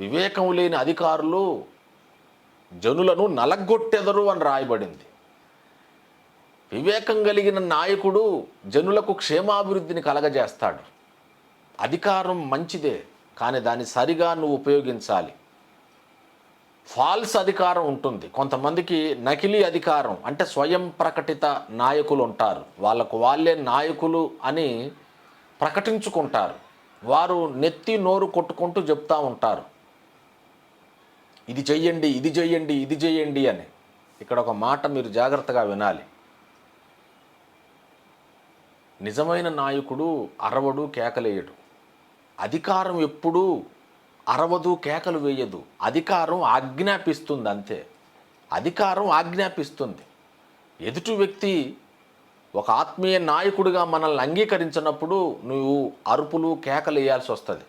వివేకం లేని అధికారులు జనులను నలగొట్టెదరు అని రాయబడింది. వివేకం కలిగిన నాయకుడు జనులకు క్షేమాభివృద్ధిని కలగజేస్తాడు. అధికారం మంచిదే, కానీ దాన్ని సరిగా నువ్వు ఉపయోగించాలి. ఫాల్స్ అధికారం ఉంటుంది. కొంతమందికి నకిలీ అధికారం అంటే స్వయం ప్రకటిత నాయకులు ఉంటారు. వాళ్ళకు వాళ్ళే నాయకులు అని ప్రకటించుకుంటారు. వారు నెత్తి నోరు కొట్టుకుంటూ చెప్తూ ఉంటారు, ఇది చెయ్యండి, ఇది చెయ్యండి, ఇది చెయ్యండి అని. ఇక్కడ ఒక మాట మీరు జాగ్రత్తగా వినాలి. నిజమైన నాయకుడు అరవడు, కేకలేయడు. అధికారం ఎప్పుడూ అరవదు, కేకలు వేయదు. అధికారం ఆజ్ఞాపిస్తుంది, అంతే. అధికారం ఆజ్ఞాపిస్తుంది. ఎదుటి వ్యక్తి ఒక ఆత్మీయ నాయకుడిగా మనల్ని అంగీకరించినప్పుడు నువ్వు అరుపులు, కేకలు వేయాల్సి వస్తుంది.